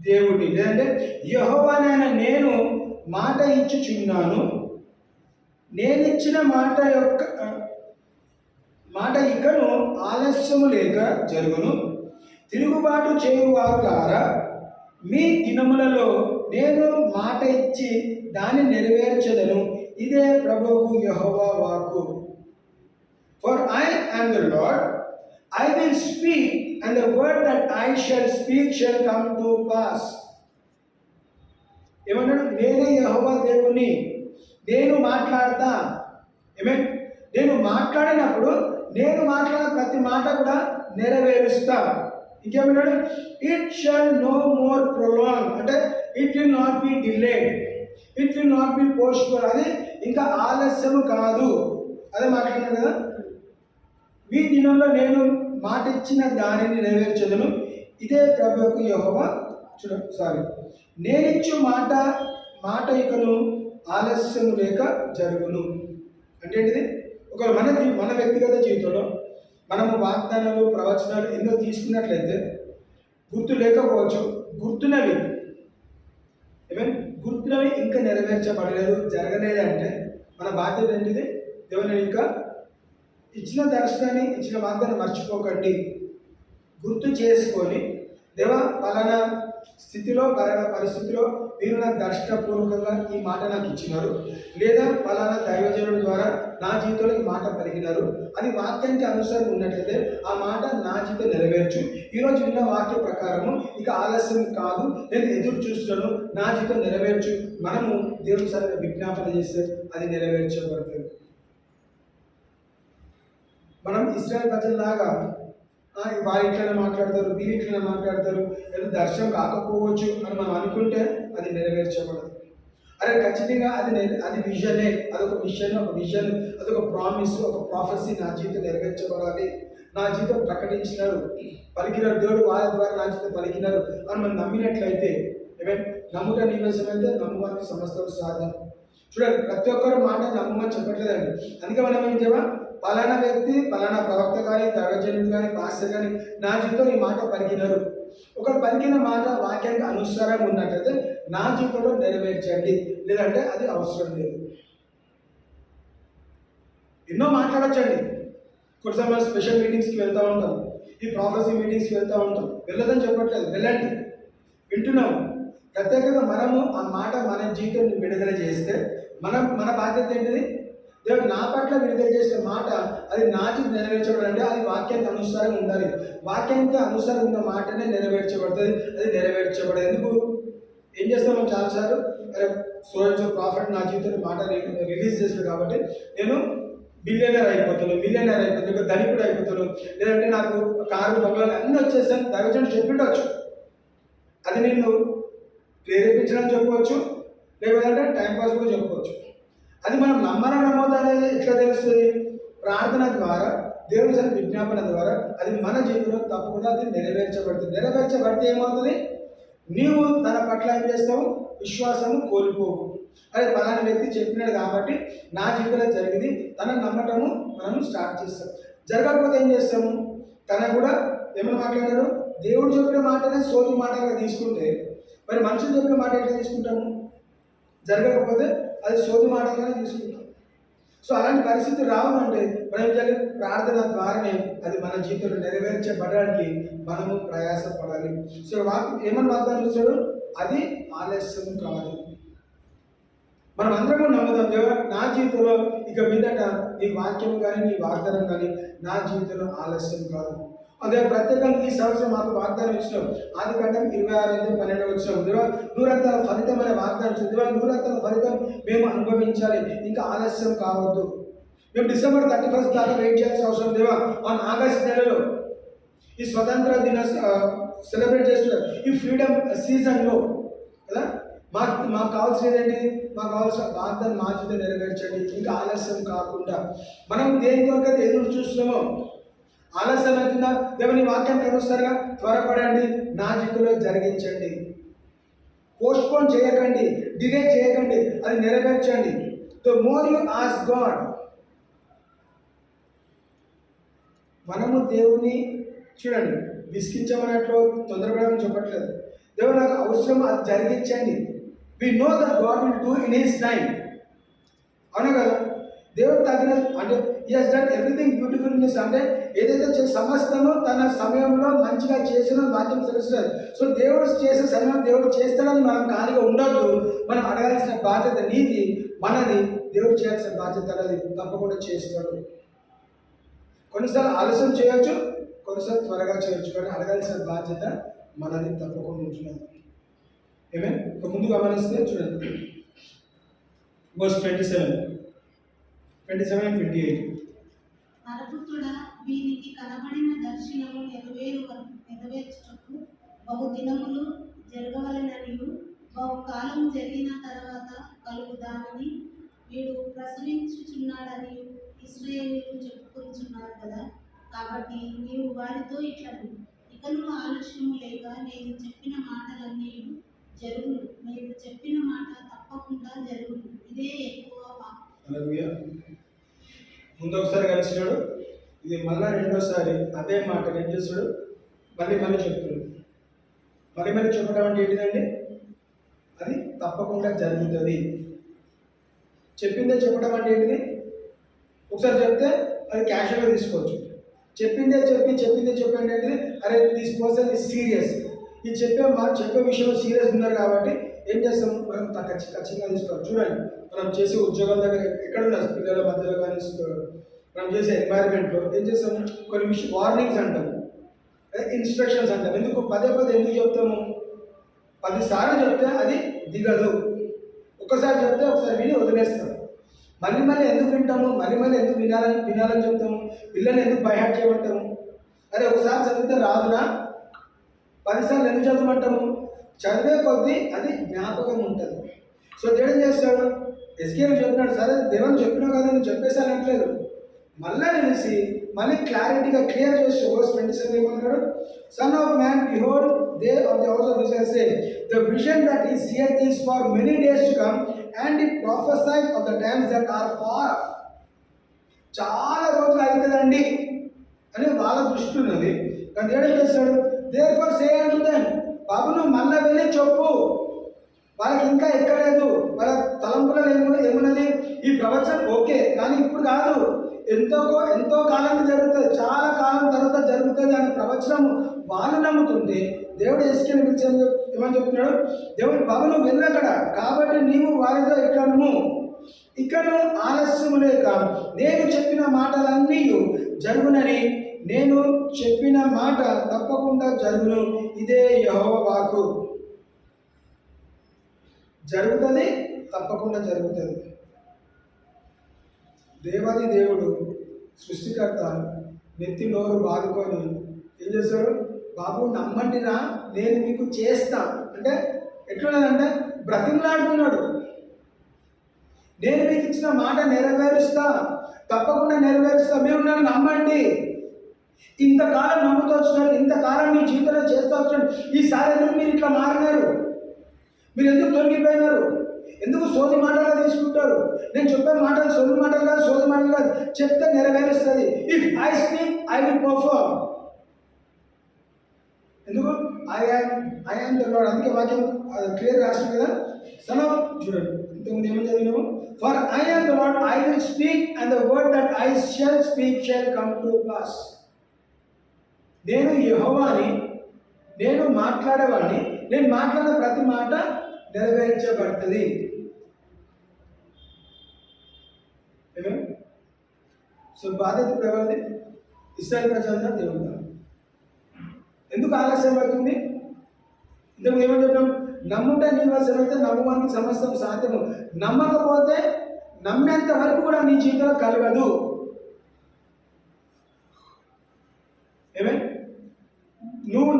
దేవుడిని, లేదంటే యెహోవానైన నేను మాట ఇచ్చుచున్నాను, నేనిచ్చిన మాట ఇకను ఆలస్యము లేక జరుగును. తిరుగుబాటు చేయువారులారా, మీ దినములలో నేను మాట ఇచ్చి దాన్ని నెరవేర్చదను. ఇదే ప్రభువుకు యెహోవా వాక్కు. For I am the Lord, I will speak and the word that I shall speak shall come to pass. ఏమన్నాడు, నేనే యెహోవా దేవుని, నేను మాట్లాడతా. నేను మాట్లాడినప్పుడు నేను మాట్లాడిన ప్రతి మాట కూడా నెరవేరుస్తా. ఇంకేమన్నాడు, it shall no more prolong. అంటే it will not be delayed, it will not be postpone. అది ఇంకా ఆలస్యము కాదు. అదే మాట్లాడినాడు కదా, మీ దినంలో నేను మాట ఇచ్చిన దానిని నెరవేర్చదను. ఇదే ప్రభువుకు యెహోవా నేనిచ్చు మాట ఇకను ఆలస్యము లేక జరుగును. అంటే ఏంటిది, ఒక మన వ్యక్తిగత జీవితంలో మనము వాగ్దానాలు ప్రవచనాలు ఎన్నో తీసుకున్నట్లయితే గుర్తు లేకపోవచ్చు, గుర్తున్నవి ఇంకా నెరవేర్చబడలేదు, జరగలేదు అంటే మన బాధ్యత ఏంటిది, దేవుని ఇంకా ఇచ్చిన దర్శనాన్ని ఇచ్చిన వాగ్దానం మర్చిపోకండి, గుర్తు చేసుకొని దేవా పలానా స్థితిలో పలానా పరిస్థితిలో మీరు నాకు దర్శనపూర్వకంగా ఈ మాట నాకు ఇచ్చినారు, లేదా పలానా దైవజనుడి ద్వారా నా జీవితంలో ఈ మాట పలికినారు, అది వాక్యానికి అనుసారం ఉన్నట్లయితే ఆ మాట నా జీవితం నెరవేర్చు. ఈరోజు విన్న వాక్య ప్రకారము ఇక ఆలస్యం కాదు, నేను ఎదురు చూస్తున్నాను, నా జీవితం నెరవేర్చు. మనము దేవుని సరిగ్గా విజ్ఞాపన చేస్తే అది నెరవేర్చబడుతుంది. మనం ఇశ్రాయేలు ప్రజల్లాగా వారి ఇట్లనే మాట్లాడతారు, వీరి ఇట్లనే మాట్లాడతారు, ఏదో దర్శనం కాకపోవచ్చు అని మనం అనుకుంటే అది నెరవేర్చబడదు. అరే ఖచ్చితంగా అది విజనే, అదొక మిషన్, ఒక విజన్, అదొక ప్రామిస్, ఒక ప్రాఫెసీ. నా జీవితం నెరవేర్చబడాలి, నా జీవితం ప్రకటించినారు, పలికినారు, దేవుడు వాళ్ళ ద్వారా నా జీవితం పలికినారు అని మనం నమ్మినట్లయితే, నమ్ముట నివేశమైతే నమ్మువానికి సమస్తం సాధ్యం. చూడండి, ప్రతి ఒక్కరు మాట నమ్మమని చెప్పట్లేదండి. అందుకే మనం ఏం చేయాలి, పలానా వ్యక్తి, పలానా ప్రవక్త కానీ, దైవజనుడు కానీ, పాస్టర్ కానీ నా జీవితంలో ఈ మాట పలికినారు. ఒక పలికిన మాట వాక్యానికి అనుసారంగా ఉన్నట్లయితే నా జీవితంలో నెరవేర్చండి, లేదంటే అది అవసరం లేదు. ఎన్నో మాట్లాడచ్చండి. కొన్నిసార్లు స్పెషల్ మీటింగ్స్కి వెళ్తూ ఉంటాం, ఈ ప్రాఫెసీ మీటింగ్స్కి వెళ్తూ ఉంటాం. వెళ్ళదని చెప్పట్లేదు, వెళ్ళండి, వింటున్నాము. ప్రత్యేకంగా మనము ఆ మాట మన జీవితం విడుదల చేస్తే మన బాధ్యత ఏంటిది? దేవుడు నా పట్ల విడుదల చేసే మాట అది నా జీవితం నెరవేర్చబడాలి అంటే అది వాక్యానికి అనుసారంగా ఉండాలి. వాక్యానికి అనుసారంగా ఉన్న మాటనే నెరవేర్చబడుతుంది. అది నెరవేర్చబడదు. ఎందుకు ఏం చేస్తాం మనం చాలాసార్లు, అరే సో ప్రాఫిట్ నా జీవితంలో మాట రిలీజ్ చేశాడు కాబట్టి నేను మిలియనర్ అయిపోతాను, ధనికుడు అయిపోతాను, లేదంటే నాకు కారు బంగ్లాలు అన్నీ వచ్చేసాను దైవజనుడు చెప్పిండొచ్చు. అది నిన్ను ప్రేరేపించడం చెప్పవచ్చు, లేదంటే టైంపాస్ కూడా చెప్పవచ్చు. అది మనం నమ్మొద్దు అనేది ఎట్లా తెలుస్తుంది? ప్రార్థన ద్వారా, దేవుని సరి విజ్ఞాపన ద్వారా అది మన జీవితంలో తప్పకుండా అది నెరవేర్చబడుతుంది. నెరవేర్చబడితే ఏమవుతుంది? నీవు తన పట్ల ఏం చేస్తావు? విశ్వాసము కోల్పోవు. అదే పలానా వ్యక్తి చెప్పినాడు కాబట్టి నా జీవితంలో జరిగింది తన నమ్మటము మనం స్టార్ట్ చేస్తాం. జరగకపోతే ఏం చేస్తాము? తన కూడా ఏమైనా మాట్లాడారు? దేవుడు చెప్పిన మాటనే సోది మాటగా తీసుకుంటే మరి మనుషులు చెప్పిన మాట ఎట్లా తీసుకుంటాము? జరగకపోతే అది సోది మాటగానే తీసుకుంటాం. సో అలాంటి పరిస్థితి రావద్దంటే మనం ఏం చేయాలి? ప్రార్థన ద్వారానే అది మన జీవితంలో నెరవేర్చబడడానికి మనము ప్రయాసపడాలి. సో ఏమని వాగ్దానం ఇస్తాడు? అది ఆలస్యం కాదు. మనం అందరము నమ్ముదాం, దేవుడు నా జీవితంలో ఇక మీదట నీ వాక్యం కానీ నీ వాగ్దానం కానీ నా జీవితంలో ఆలస్యం కాదు. అదే ప్రత్యేకంగా ఈ సంవత్సరం మాకు వాగ్దానం ఇచ్చినాం. ఆదికాండం 26:12 వచ్చినాం. నూరంతల ఫలితం అనే వాగ్దానం ఇచ్చాం. నూరంతల ఫలితం మేము అనుభవించాలి, ఇంకా ఆలస్యం కావద్దు. మేము December 31 దాకా వెయిట్ చేయాల్సిన అవసరం దేవా. ఆగస్ట్ నెలలో ఈ స్వతంత్ర దిన సెలబ్రేట్ చేస్తున్నారు, ఈ ఫ్రీడమ్ సీజన్లో కదా. మాకు కావాల్సింది ఏంటి? మాకు కావాల్సిన వాగ్దానం మా జీవితం నెరవేర్చండి, ఇంకా ఆలస్యం కాకుండా. మనం దేని కొరకు ఎదురు చూస్తున్నామో ఆలస్యం అవుతుందా? దేవుని వాక్యానికి అనుసారంగా త్వరపడండి, నా జీవితంలో జరిగించండి. పోస్ట్పోన్ చేయకండి, డిలే చేయకండి, అది నెరవేర్చండి. The more you ask God. మనము దేవుని చూడండి విసిగించమన్నట్లు తొందరపడమని చెప్పట్లేదు. దేవుడు నాకు అవసరం, అది జరిగించండి. We know that God will do in his time. అవునా కదా? దేవుడు తగిన అంటే he done everything beautiful in his, అంటే ఏదైతే సమస్తము తన సమయంలో మంచిగా చేసిన వాక్యం తెలుస్తుంది. సో దేవుడు చేసే సమయం దేవుడు చేస్తాడని మనం ఖాళీగా ఉండొద్దు. మనం అడగాల్సిన బాధ్యత నీది, మనది. దేవుడు చేయాల్సిన బాధ్యత అనేది తప్పకుండా చేస్తాడు. కొన్నిసార్లు ఆలస్యం చేయొచ్చు, కొన్నిసార్లు త్వరగా చేయొచ్చు, కానీ అడగాల్సిన బాధ్యత మనది తప్పకుండా ఉంటున్నాం. ఏమేన్ ముందు గమనిస్తే చూడండి verse 27 and 28. నరపుత్రుడా, వీనికి కనబడిన దర్శనము నెరవేర్చుటకు బహు దినములు జరగవలెననియు బహు కాలం జరిగిన తర్వాత కలుగు దానిని వీడు ప్రసవించుచున్నాడని ఇశ్రాయేలీయులు చెప్పుకొనుచున్నారు కదా. కాబట్టి నీవు వారితో ఇట్లను, ఇకను ఆలస్యము లేక నేను చెప్పిన మాటలన్నీ జరుగును, నేను చెప్పిన మాట తప్పకుండా జరుగును. ఇదే ఎక్కువ. ముందు ఒకసారి కలిసినాడు, ఇది మళ్ళా రెండోసారి అదే మాట ఏం చేస్తాడు? మళ్ళీ చెప్తున్నాడు. మళ్ళీ చెప్పడం అంటే ఏంటిదండి? అది తప్పకుండా జరుగుతుంది. చెప్పిందే చెప్పడం అంటే ఏంటిది? ఒకసారి చెప్తే అది క్యాషువల్గా తీసుకోవచ్చు. చెప్పిందే చెప్పి అంటే అరే దిస్ పర్సన్ ఇస్ సీరియస్, ఇది చెప్పే విషయంలో సీరియస్ ఉన్నారు కాబట్టి ఏం చేస్తాం? మనం ఖచ్చితంగా తీసుకోవాలి. చూడండి, మనం చేసే ఉద్యోగం దగ్గర ఎక్కడున్నా పిల్లల మధ్యలో కానీ మనం చేసే ఎన్వైర్న్మెంట్లో ఏం చేస్తాం? కొన్ని వార్నింగ్స్ అంటాము, ఇన్స్ట్రక్షన్స్ అంటాం. ఎందుకు పదే ఎందుకు చెప్తాము? 10 సార్లు చెప్తే అది దిగదు. ఒక్కసారి చెప్తే ఒకసారి విని వదిలేస్తాం. మళ్ళీ ఎందుకు వింటాము? మళ్ళీ ఎందుకు వినాలని చెప్తాము? పిల్లల్ని ఎందుకు బైహార్ట్ చేయమంటాము? అదే ఒకసారి చదివితే రాదునా? 10 సార్లు ఎందుకు చదవమంటాము? చదివే కొద్దీ అది జ్ఞాపకం ఉంటుంది. సో దేవుడు చేస్తాడు, ఎస్కేలు చెప్పినాడు, సరే దేవుని చెప్పినావు కదా నేను చెప్పేసానట్లేదు, మళ్ళీ నిలిచి మళ్ళీ క్లారిటీగా క్లియర్ చేసి verse 27 ఏమన్నాడు? Son of man behold they of the house of Israel say the vision that is here is for many days to come and it prophesied of the times that are far off. చాలా రోజులు అవుతుందండి అని వాళ్ళ దృష్టి ఉన్నది. కానీ దేవుడు ఏం చేస్తాడు? దేర్ఫోర్ సే అంటు దెమ్, బాబు నువ్వు మళ్ళీ వెళ్ళి చెప్పు. వాళ్ళకి ఇంకా ఎక్కలేదు, వాళ్ళ తలంపులలో ఏమున్నది? ఈ ప్రవచనం ఓకే, కానీ ఇప్పుడు కాదు, ఎంతో కాలం జరుగుతుంది, చాలా కాలం తర్వాత జరుగుతుంది అనే ప్రవచనము వాళ్ళు నమ్ముతుంటే దేవుడు ఎస్కేని పిలిచి ఏమని చెప్తున్నాడు? దేవుడు బాబు నువ్వు వెళ్ళక్కడ కాబట్టి నీవు వారితో ఇట్లను ఇకను ఆలస్యము లేక నేను చెప్పిన మాటలన్నీ జరుగునని, నేను చెప్పిన మాట తప్పకుండా జరుగును, ఇదే యెహోవా వాక్కు. జరుగుతుంది, తప్పకుండా జరుగుతుంది. దేవాది దేవుడు సృష్టికర్త నెత్తి నోరు బాదుకొని ఏం చేస్తాడు? బాబు నమ్మండిరా, నేను మీకు చేస్తా అంటే ఎట్లున్నదంటే బ్రతిమలాడుతున్నాడు. నేను మీకు ఇచ్చిన మాట నెరవేరుస్తా, తప్పకుండా నెరవేరుస్తా, మీరు నన్ను నమ్మండి. ఇంతకాలం నమ్ముతూ వచ్చినాడు, ఇంతకాలం మీ జీవితంలో చేస్తూ వచ్చినాడు, ఈసారి ఎందుకు మీరు ఇట్లా మారినారు? మీరు ఎందుకు తొలగిపోయినారు? ఎందుకు సోది మాటలుగా తీసుకుంటారు? నేను చెప్పే మాటలు సోది మాటలు కాదు, సోది మాటలు కాదు, చెప్తే నెరవేరుస్తుంది. If I speak I will perform. ఎందుకు? I am the Lord. అందుకే వాక్యం క్లియర్ రాస్తుంది కదా. సనం చూడండి, ఇంతకుముందు ఏమని చదివినాము? For I am the Lord, I will speak and the word that I shall speak shall come to pass. నేను యెహోవాని, నేను మాట్లాడేవాడిని, నేను మాట్లాడిన ప్రతి మాట నెరవేర్చబడుతుంది. సో బాధ్యత ఎవరిది? ఇశ్రాయేలు ప్రజలంతా దేవుడు. ఎందుకు ఆలస్యం అవుతుంది? ఇంతకు ఏమని చెప్పాం? నమ్ముట నీ వశమైతే నమ్మవానికి సమస్తం సాధ్యము. నమ్మకపోతే నమ్మేంత వరకు కూడా నీ జీవితంలో కలగదు. ఏమే నువ్వు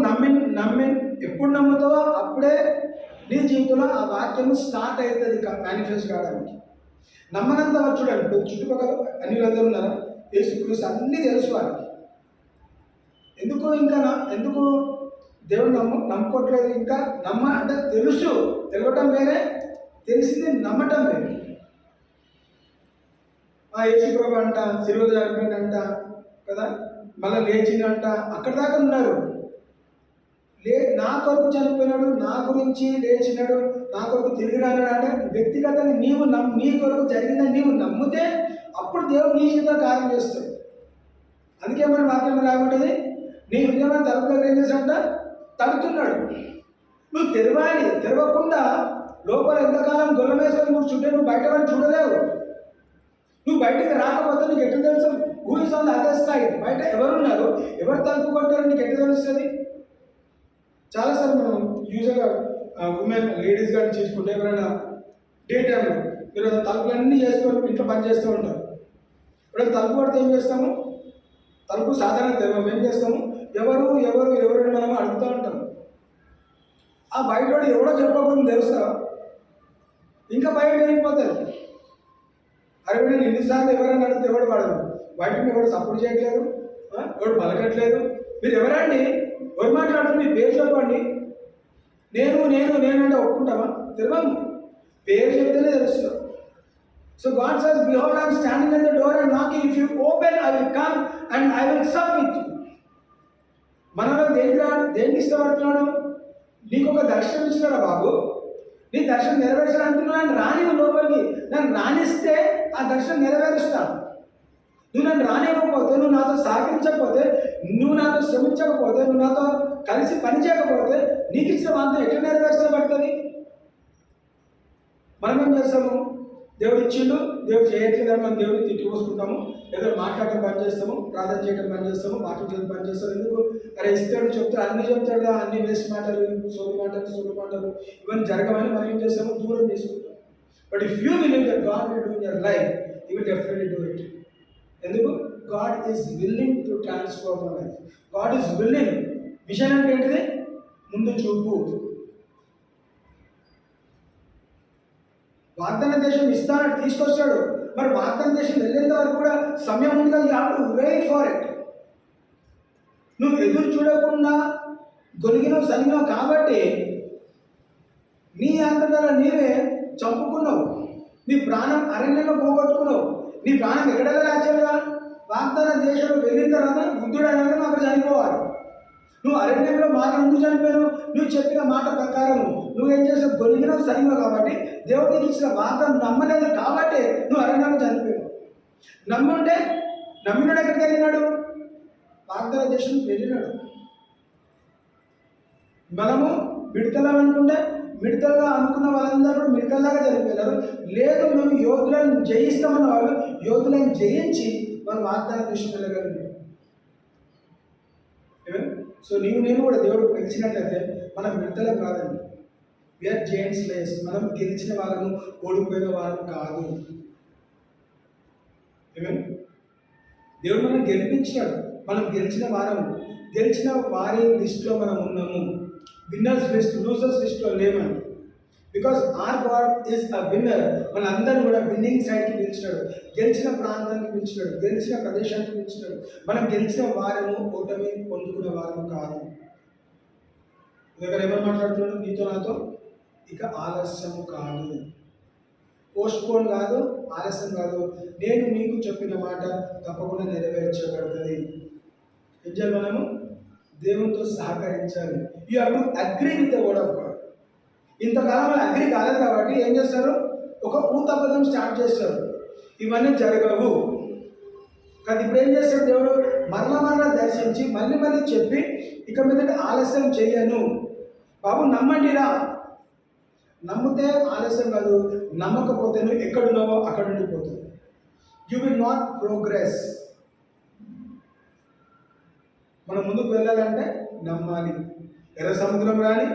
నమ్మి ఎప్పుడు నమ్ముతావో అప్పుడే నీ జీవితంలో ఆ వాక్యం స్టార్ట్ అవుతుంది మేనిఫెస్ట్ కావడానికి. నమ్మనంత వరకు చూడండి, చుట్టుపక్కల అన్యులందరూ ఉన్నారా? యేసుక్రీస్తు అన్నీ తెలుసు వారికి. ఎందుకు దేవుడు నమ్ముకోవట్లేదు? ఇంకా అంటే తెలుసు, తెలవటం వేరే, తెలిసింది నమ్మటం వేరే. యేసు ప్రభు అంట సిలువ చనిపోయిందంట కదా, మళ్ళీ లేచిందంట, అక్కడ దాకా ఉన్నారు. నా కొరకు చనిపోయినాడు, నా గురించి లేచినాడు, నా కొరకు తిరిగి రానాడు అంటే వ్యక్తిగతంగా నీ కొరకు జరిగిందని నీవు నమ్మితే అప్పుడు దేవుడు నీ జీవితంలో కార్యం చేస్తాడు. అందుకే మనం వాక్యం రాబట్టేది, నీ హృదయమైన తలుపు దగ్గర ఏం చేశాడంట? తడుతున్నాడు. నువ్వు తెరవాలి. తెరవకుండా లోపల ఎంతకాలం గొల్లం వేసుకొని కూర్చుంటే నువ్వు బయట వాడిని చూడలేవు. నువ్వు బయటికి రాకపోతే నీకు ఎట్లా తెలుసు? Who is on the other side? బయట ఎవరున్నారు, ఎవరు తలుపు కొట్టారు నీకు ఎట్లా తెలుస్తుంది? చాలాసార్లు మనం యూజువల్గా ఉమెన్ లేడీస్ కానీ చేసుకుంటే ఎవరైనా డే టైంలో మీరు తలుపులన్నీ చేసుకొని ఇంట్లో పని చేస్తూ ఉంటారు. ఇప్పుడు తలుపు కొడితే ఏం చేస్తాము? తలుపు సాధారణ తెరవం ఏం చేస్తాము? ఎవరు మనం అడుగుతూ ఉంటాం. ఆ బయట ఎవడో చెప్పకుండా తెలుస్తా ఇంకా బయట వెళ్ళిపోతారు. అరే నేను ఎన్నిసార్లు ఎవరైనా అడిగితే ఎవడు పడదు, బయటని ఎవరు సపోర్ట్ చేయట్లేదు, ఎవడు పలకట్లేదు. మీరు ఎవరండి, ఎవరు మాట్లాడుతున్నారు, మీ పేరు చెప్పండి. నేను అంటే ఒప్పుకుంటామా? తెలియదు. పేరు చెప్తేనే తెలుస్తుంది. So God says, behold, I am standing at the door and knocking. If you open, I will come and I will sup with you. మనలో దేనికి ఇష్టపడుతున్నాడు? నీకు ఒక దర్శనం ఇస్తున్నాడా బాబు? నీ దర్శనం నెరవేర్చాలంటున్నా నన్ను రాని లోపలికి, నన్ను రాణిస్తే ఆ దర్శనం నెరవేరుస్తాను. నువ్వు నన్ను రానివ్వకపోతే, నువ్వు నాతో సహకరించకపోతే, నువ్వు నాతో శ్రమించకపోతే, నువ్వు నాతో కలిసి పని చేయకపోతే నీకు ఇచ్చిన వాంతం ఎట్లా నెరవేర్చబడుతుంది? మనం ఏం చేస్తాము? దేవుడు ఇచ్చిండు, దేవుడు చేయట్లేదని మనం దేవుడిని తిట్టిపోసుకుంటాము, ఏదో మాట్లాడటం పని చేస్తాము, ప్రార్థన చేయడం పని చేస్తాము, వాక్యం చేయడం పని చేస్తాము. ఎందుకు? అరే ఇస్తాడు, చెప్తాడు, అన్నీ చెప్తాడు, అన్ని వేస్ట్ మాటలు, సోది మాటలు ఇవన్నీ జరగమని మనం ఏం చేస్తాము? దూరం చేసుకుంటాం. But if you believe that God will do in your life, you will definitely do it. ఎందుకు? God is willing to transform our life. God is willing. Vision అంటే ఏంటిది? ముందు చూపు. వాగ్దాన దేశం ఇస్తానని తీసుకొచ్చాడు. మరి వాగ్దాన దేశం వెళ్ళేంత వరకు కూడా సమయం ఉంది కదా, you have to wait for it. నువ్వు ఎదురు చూడకుండా గొలిగినావు, సలిగినావు కాబట్టి నీ అంతటా నీవే చంపుకున్నావు. నీ ప్రాణం అరణ్యంలో పోగొట్టుకున్నావు. నీ ప్రాణం ఎక్కడెలా యాక్చువల్గా వాగ్దాన దేశంలో వెళ్ళిన తర్వాత బుద్ధుడైనా అక్కడ చనిపోవాలి. నువ్వు అరణ్యంలో మాట ఎందుకు చనిపోయావు? నువ్వు చెప్పిన మాట ప్రకారం నువ్వేం చేసావు? గొలిగినావు, సరిగ్గా కాబట్టి దేవుడికి ఇచ్చిన వాగ్దానం నమ్మలేదు కాబట్టి నువ్వు అరణ్యంలో చనిపోయావు. నమ్ముంటే నమ్మినాడు ఎక్కడికి వెళ్ళినాడు? వాగ్దాన దేశం వెళ్ళినాడు. మనము మిడతలం అనుకుంటే మిడతలుగా అనుకున్న వాళ్ళందరూ కూడా మిడతల్లాగా జరిగిపోయినారు. లేదు మేము యోధులను జయిస్తామన్న వాళ్ళు యోధులను జయించి మనం వాగ్దాన దేశం వెళ్ళగలిగారు. సో నేను కూడా దేవుడు పిలిచినట్లయితే మనం మిడతలం కాదండి. We are giant slayers. మనం గెలిచిన వాళ్ళము, ఓడిపోయిన వాళ్ళం కాదు. దేవుడు మనం గెలిపించాడు. మనం గెలిచిన వారము, గెలిచిన వారి లిస్ట్లో మనం ఉన్నాము. విన్నర్స్ లిస్ట్, లూజర్స్ లిస్ట్లో లేమండి. Because our God is a winner. మన అందరిని కూడా విన్నింగ్ సైడ్కి పిలిచినాడు, గెలిచిన ప్రాంతానికి పిలిచినాడు, గెలిచిన ప్రదేశానికి పిలిచినాడు. మనం గెలిచిన వారము, ఓటమి పొందుకున్న వారము కాదు. దగ్గర ఎవరు మాట్లాడుతున్నాడు నీతో నాతో? ఇక ఆలస్యము కాదు, పోస్ట్పోన్ కాదు, ఆలస్యం కాదు. నేను మీకు చెప్పిన మాట తప్పకుండా నెరవేర్చబడుతుంది. ఏం చేయాలి? మనము దేవునితో సహకరించాలి. You have to agree with the word of God. ఇంతకాలం వాళ్ళు అగ్రీ కాలేదు కాబట్టి ఏం చేస్తారు? ఒక ఊతపదం స్టార్ట్ చేస్తారు, ఇవన్నీ జరగవు. కానీ ఇప్పుడు ఏం చేస్తాడు దేవుడు? మరలా దర్శించి మళ్ళీ చెప్పి ఇక మీద ఆలస్యం చేయను బాబు, నమ్మండిరా. నమ్మితే ఆలస్యం కాదు, నమ్మకపోతే నువ్వు ఎక్కడున్నావో అక్కడ ఉండిపోతావు. You will not progress. మనం ముందుకు వెళ్ళాలంటే నమ్మాలి. ఎర్ర సముద్రం రాని,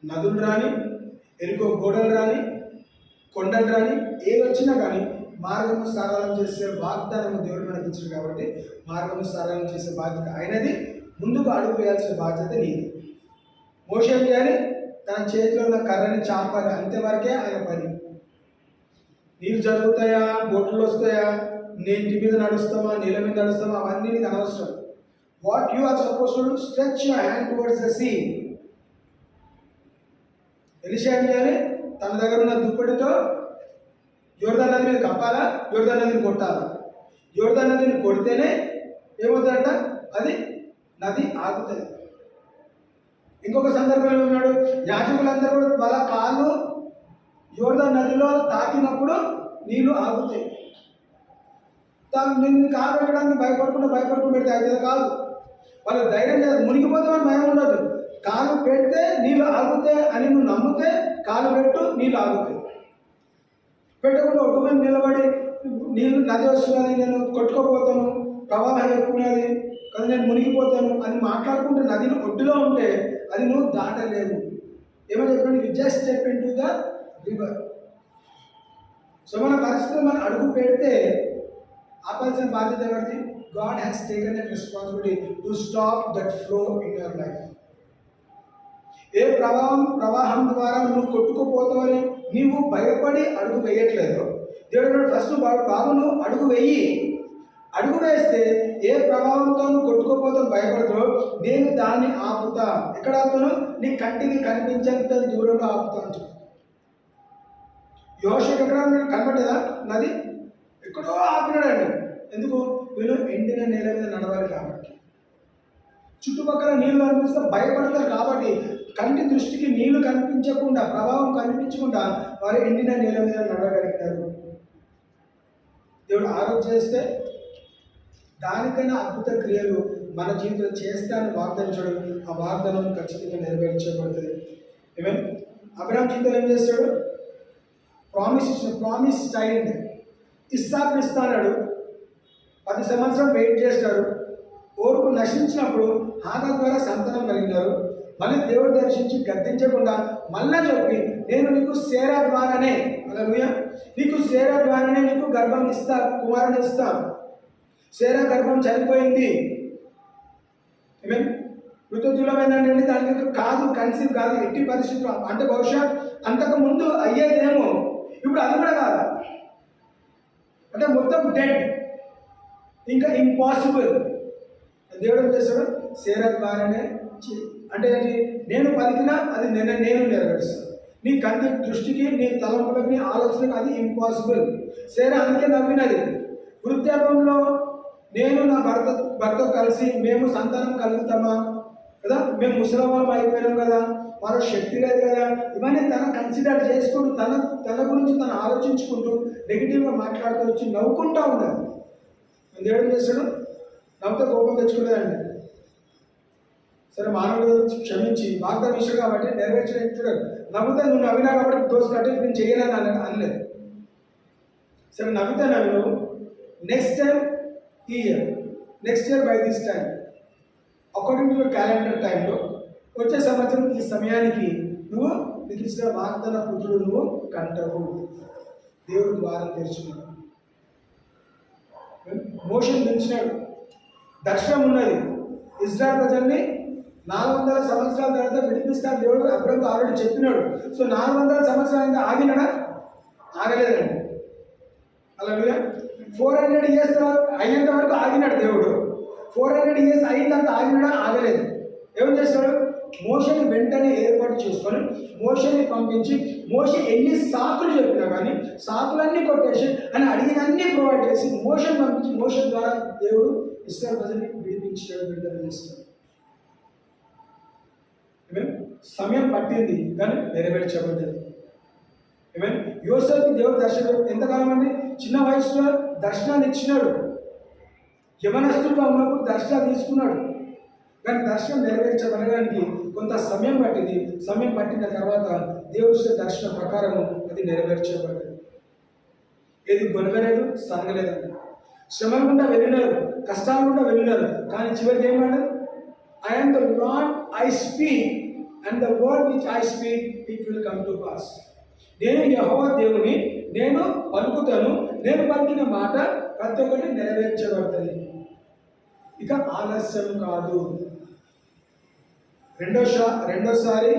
నదులు రాని, ఎరుకో గోడలు రాని, కొండలు రాని, ఏది వచ్చినా కానీ మార్గము సరళం చేసే వాగ్దానం దేవుడు మనకి ఇచ్చింది కాబట్టి మార్గము సరళం చేసే బాధ్యత ఆయనది. ముందుకు అడుగు వేయాల్సిన బాధ్యత నీది. మోషే ఏం చేయాలి? తన చేతిలో ఉన్న కర్రని చాపాలి, అంతవరకే ఆయన పని. నీళ్ళు జరుగుతాయా, బోట్లు వస్తాయా, నీటి మీద నడుస్తామా, నీళ్ళ మీద నడుస్తామా, అవన్నీ నీకు అనవసరం. What you are suppose to stretch your hand towards the sea. Elisha ఏం చేయాలి? తన దగ్గర ఉన్న దుప్పటితో యోర్దాను నది మీద కప్పాలా, యోర్దాను నదిని కొట్టాలా. యోర్దాను నదిని కొడితేనే ఏమవుతుందంట? అది నది ఆగుతుంది. ఇంకొక సందర్భంలో ఉన్నాడు, యాజకులందరూ కూడా వాళ్ళ కాళ్ళు యోర్దాను నదిలో తాకినప్పుడు నీళ్లు ఆగుతాయి. నేను కాలు పెట్టడానికి భయపడుకుంటూ పెడితే అయితే కాదు. వాళ్ళు ధైర్యం లేదు, మునిగిపోతామని భయం ఉండదు. కాలు పెడితే నీళ్ళు ఆగుతాయి అని నువ్వు నమ్మితే కాలు పెట్టు, నీళ్ళు ఆగుతాయి. పెట్టకుండా ఒట్టుకొని నిలబడి నీళ్ళు నది వస్తున్నది, నేను కొట్టుకోపోతాను, ప్రవాహం ఎక్కున్నది కదా, నేను మునిగిపోతాను అని మాట్లాడుకుంటే నదిని ఒడ్డులో ఉంటే అది నువ్వు దాటలేవు. ఏమని చెప్పండి? You just step into the river. So మన పరిస్థితులు మనం అడుగు పెడితే ఆపాల్సిన బాధ్యత ఎవరిది? God has taken that responsibility to stop that flow in your life. ఏ ప్రవాహం ద్వారా నువ్వు కొట్టుకుపోతావని నీవు భయపడి అడుగు వేయట్లేదు. దేవుడు ఫస్ట్ బాబు నువ్వు అడుగు వేయి. అడుగు వేస్తే ఏ ప్రభావంతో నువ్వు కొట్టుకోపోతావు భయపడతావు, నేను దాన్ని ఆపుతా. ఎక్కడ ఆపుతాను? నీ కంటికి కనిపించేంత దూరంలో ఆపుతాను చెప్పు. యోషకు ఎక్కడ కనబడేదా నది? ఎక్కడో ఆపినాడండి. ఎందుకు? వీళ్ళు ఎండిన నేల మీద నడవాలి కాబట్టి. చుట్టుపక్కల నీళ్లు కనిపిస్తే భయపడతారు కాబట్టి కంటి దృష్టికి నీళ్లు కనిపించకుండా, ప్రభావం కనిపించకుండా వారు ఎండిన నేల మీద నడవగలుగుతారు. దేవుడు ఆరోగ్యం చేస్తే దానికైనా అద్భుత క్రియలు మన జీవితంలో చేస్తానని వాగ్దానించాడు. ఆ వాగ్దానం ఖచ్చితంగా నెరవేర్చబడుతుంది. ఏమేమి అబ్రహాం జీవితంలో ఏం చేస్తాడు? ప్రామిస్ చైల్డ్ ఇస్సాకుని ఇస్తాడు. 10 సంవత్సరం వెయిట్ చేస్తాడు. ఓర్పు నశించినప్పుడు హాగా ద్వారా సంతానం కలిగినారు. మళ్ళీ దేవుడు దర్శించి గద్దించకుండా మళ్ళా చెప్పి, నేను నీకు సేరా ద్వారానే, హల్లెలూయా, నీకు సేరా ద్వారానే నీకు గర్భం ఇస్తా, కుమారుని ఇస్తా. సేరా గర్భం చనిపోయింది. మృతజులమైందండి, దానికి కాదు, కన్సీవ్ కాదు ఎట్టి పరిస్థితులు. అంటే బహుశా అంతకు ముందు అయ్యేదేమో, ఇప్పుడు అది కూడా కాదు. అంటే మొత్తం డెడ్, ఇంకా ఇంపాసిబుల్. దేవుడు ఏం చేస్తాడు? సేరా ద్వారానే. అంటే ఏంటి? నేను పలికినా అది నేను నెరవేరుస్తాను. నీ కంటి దృష్టికి, నీ తలంపులకు, నీ ఆలోచనకు అది ఇంపాసిబుల్. సేరా అందుకే నవ్వినది. వృద్ధాపంలో నేను నా భర్త కలిసి మేము సంతానం కలుగుతామా కదా, మేము ముసలవాళ్ళం అయిపోయినాం కదా, మరో శక్తి లేదు కదా, ఇవన్నీ తన కన్సిడర్ చేసుకుంటూ తన గురించి తను ఆలోచించుకుంటూ నెగిటివ్గా మాట్లాడుతూ వచ్చి నవ్వుకుంటూ ఉన్నది. దేవుడు ఏం చేస్తాడు? నవ్వుతో కోపం తెచ్చుకునేదండి. సరే మానవుడు క్షమించి వాగ్దానం ఇచ్చాడు కాబట్టి నెరవేర్చడం చూడాలి. నవ్వుతా నువ్వు నవ్వినా కాబట్టి దోష కట్టి నేను చేయలేను అనలేదు. సరే నవ్వుతా నవ్వు నెక్స్ట్ టైం ఈ year, next year by this time according to calendar టైంలో వచ్చే సంవత్సరం ఈ సమయానికి నువ్వు నీకు ఇచ్చిన వాగ్దాన పుత్రుడు నువ్వు కంటవు. దేవుడు ద్వారం తెరుచుకున్నాడు. మోషన్ తెచ్చినాడు. దర్శనం ఉన్నది. ఇజ్రాయెల్ ప్రజల్ని 400 సంవత్సరాల తర్వాత విడిపిస్తాడు దేవుడు అబ్రహాముతో ఆల్రెడీ చెప్పినాడు. సో 400 సంవత్సరాలు ఆగినాడా? ఆగలేదండి. అలాగే 400 ఇయర్స్ అయ్యేంత వరకు ఆగినాడు దేవుడు. 400 ఇయర్స్ అయినంత ఆగినాడా? ఆగలేదు. ఏం చేస్తాడు? మోషని వెంటనే ఏర్పాటు చేసుకొని మోషని పంపించి మోష ఎన్ని సాకులు చెప్పినా కానీ సాకులన్నీ కొట్టేసి అని అడిగినన్నీ ప్రొవైడ్ చేసి మోషన్ పంపించి మోషన్ ద్వారా దేవుడు ఇస్రాయేల్ ప్రజల్ని విడిపించాడు, విడుదల చేస్తాడు. సమయం పట్టింది కానీ నెరవేర్చబడ్డది. యోసేపుకి దేవుడు దర్శనం ఎంతకాలం అండి? చిన్న వయసులో దర్శనాన్ని ఇచ్చినాడు. యవనస్తుడుగా ఉన్నప్పుడు దర్శనాలు తీసుకున్నాడు. కానీ దర్శనం నెరవేర్చబడడానికి కొంత సమయం పట్టింది. సమయం పట్టిన తర్వాత దేవుడి దర్శనం ప్రకారము అది నెరవేర్చబడ్డది. ఏది గొనగలేదు, సనగలేదండి. శ్రమల గుండా వెళ్ళినారు, కష్టాల గుండా వెళ్ళినారు. కానీ చివరికి ఏమన్నాడు? I am the Lord, I speak, and the word which I speak, it will come to pass. నేను యెహోవా దేవుని, నేను పలుకుతాను, నేను పలికిన మాట ప్రతి ఒక్కటి నెరవేర్చబడుతుంది. ఇక ఆలస్యం కాదు. రెండోసారి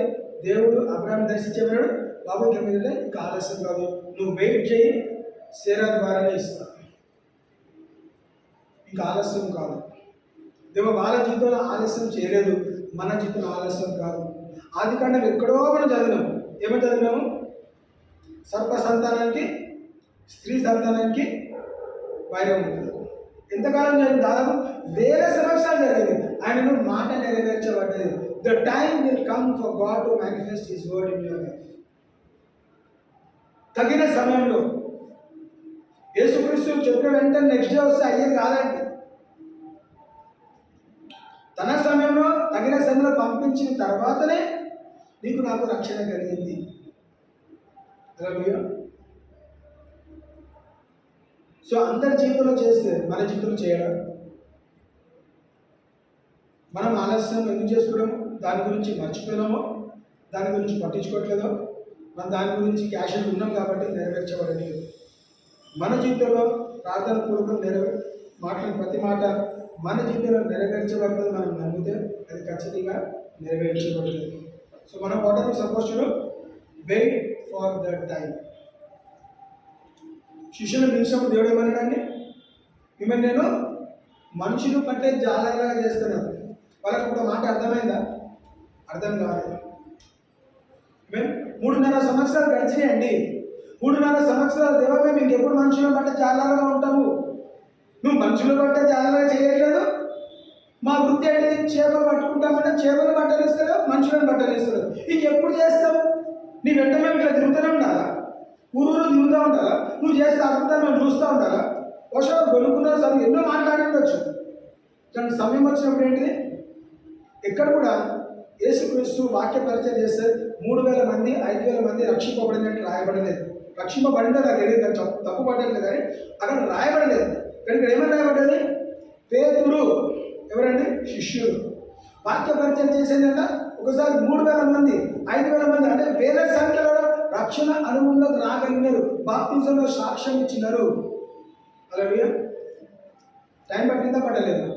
దేవుడు అబ్రహాం దర్శించేవాడు. బాబు మీద ఇక ఆలస్యం కాదు, నువ్వు వెయిట్ చేయి, సేరా ద్వారానే ఇస్తా. ఇంకా ఆలస్యం కాదు. దేవుడు వాళ్ళ జీవితంలో ఆలస్యం చేయలేదు, మన జీవితంలో ఆలస్యం కాదు. ఆది కాండం ఎక్కడో మనం చదివినాం. ఏమని చదివినాము? సర్ప సంతానానికి స్త్రీ సంతానానికి వైరం ఉంటుంది. ఎంతకాలం జరిగింది? దాదాపు 1000 సంవత్సరాలు జరిగింది. ఆయనను మాట నెరవేర్చబడ్డది. The time will come for God to manifest his word in your life. తగిన సమయంలో యేసుక్రీస్తు చెప్పిన వెంటనే నెక్స్ట్ డే వస్తే అయ్యేది కాదండి. తన సమయంలో తగిన సమయంలో పంపించిన తర్వాతనే నీకు నాకు రక్షణ కలిగింది. సో అందరి జీవితంలో చేస్తే మన జీవితంలో చేయడం. మనం ఆలస్యం ఎందుకు చేసుకున్నామో, దాని గురించి మర్చిపోయినామో, దాని గురించి పట్టించుకోవట్లేదో, మనం దాని గురించి క్యాష్ ఉన్నాం కాబట్టి నెరవేర్చబడలేదు. మన జీవితంలో ప్రార్థన పూర్వకం మాట్లాడిన ప్రతి మాట మన జీవితంలో నెరవేర్చబడుతుంది. మనం నమ్మితే అది ఖచ్చితంగా నెరవేర్చబడుతుంది. సో మనం what are suppose to wait for the time. శిష్యులు పిలిచినప్పుడు దేవుడు ఏమన్నాడండి? మిమ్మల్ని నేను మనుషులు పట్టే జాలర్లాగా చేస్తున్నాను. వాళ్ళకు ఒక మాట అర్థమైందా? అర్థం కాలేదు. 3.5 సంవత్సరాలు గడిచినాయండి. 3.5 సంవత్సరాల దేవా మేము ఇంకెప్పుడు మనుషులు పట్టే జాలర్లుగా ఉంటాము. నువ్వు మనుషులు పట్టే జాలర్లుగా చేయట్లేదు. మా వృత్తి అంటే చేపలు పట్టుకుంటామంటే చేపలు బట్టలిస్తారు, మనుషులను బట్టలిస్తారు. ఇంకెప్పుడు చేస్తావు? నీ వెంట మేము ఇట్లా తిరుగుతూనే ఉండాలా? ఊరు తిరుగుతూ ఉండాలా? నువ్వు చేస్తే అద్భుతాలు మేము చూస్తూ ఉండాలా? వర్షాలు గొనుక్కున్న సమయం ఎన్నో మాట్లాడిండొచ్చు. కానీ సమయం వచ్చినప్పుడు ఏంటిది? ఎక్కడ కూడా యేసుక్రీస్తు వాక్య పరిచయం చేస్తే 3000 మంది 5000 మంది రక్షింపబడినట్టు రాయబడలేదు. రక్షింపబడినది అది తెలియదు, తప్పు పడలేదు. కానీ అక్కడ రాయబడలేదు. కానీ ఇక్కడ ఏమని రాయబడ్డది? పేతురు ఎవరండి? శిష్యుడు. వాక్య పరిచయం చేసేదంట ఒకసారి 3000 మంది 5000 మంది అంటే వేల సంఖ్యలో రక్షణ అనుభవంలోకి రాగలిగినారు. బాప్తిజంలో సాక్ష్యం ఇచ్చినారు. అలాగే టైం పట్టిందా? పట్టలేదు.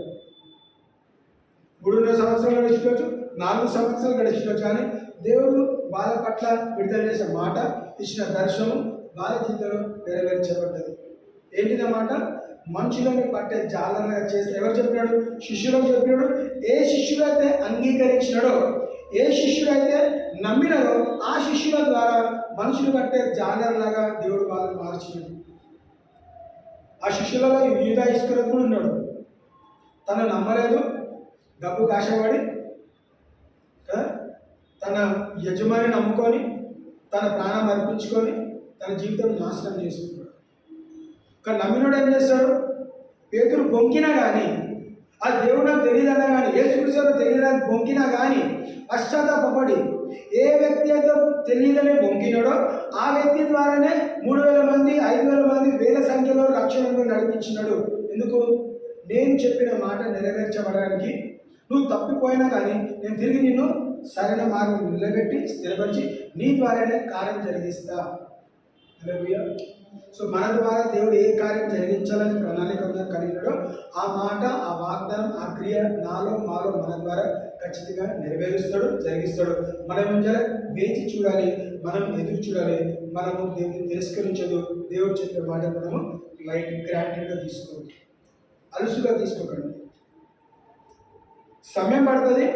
3.5 సంవత్సరాలు గడిచిపోవచ్చు, 4 సంవత్సరాలు గడిచిపోవచ్చు. కానీ దేవుడు వాళ్ళ పట్ల విడుదల చేసే మాట, ఇచ్చిన దర్శనం వాళ్ళ జీవితంలో నెరవేర్చబడ్డది. ఏంటిదన్నమాట? మనుషులని పట్టే జాలనగా చేస్తే ఎవరు చెప్పినాడు? శిష్యులకు చెప్పినాడు. ఏ శిష్యుడైతే అంగీకరించినాడో, ఏ శిష్యుడైతే నమ్మినాడో ఆ శిష్యుల ద్వారా మనుషులు పట్టే జాలర్లాగా దేవుడు వాళ్ళని మార్చినాడు. ఆ శిష్యులలో యూదా ఇస్కరియోతు ఉన్నాడు. తను నమ్మలేదు, డబ్బు కాశపడి తన యజమాని నమ్ముకొని తన ప్రాణం అర్పించుకొని తన జీవితం నాశనం చేసుకున్నాడు. కానీ నమ్మినోడు ఏం చేస్తాడు? పేతురు బొంకినా కానీ, ఆ దేవుడు నాకు తెలియదన్నా కానీ, యేసుక్రీస్తు తెలియదని బొంకినా కానీ పశ్చాత్తాపడి ఏ వ్యక్తి అయితే తెలియదనే బొంకినాడో ఆ వ్యక్తి ద్వారానే 3000 మంది 5000 మంది వేల సంఖ్యలో రక్షణలో నడిపించినాడు. ఎందుకు? నేను చెప్పిన మాట నెరవేర్చబడడానికి. నువ్వు తప్పిపోయినా కానీ నేను తిరిగి నిన్ను సరైన మార్గం నిలబెట్టి స్థిరపరిచి నీ ద్వారానే కార్యం జరిగిస్తా. హల్లెలూయా. సో మన ద్వారా దేవుడు ఏ కార్యం జరిగించాలని ప్రణాళిక కలిగినాడో ఆ మాట, ఆ వాగ్దానం, ఆ క్రియ నాలో మాలో మన ద్వారా ఖచ్చితంగా నెరవేరుస్తాడు, జరిగిస్తాడు. మనం ఏం చేయాలి? వేచి చూడాలి, మనం ఎదురు చూడాలి. మనము దేవుని తిరస్కరించదు. దేవుడు చెప్పే మాట మనము లైట్ గ్రాంటెడ్గా తీసుకోండి, అలుసుగా తీసుకోకండి. సమయం పడుతుంది,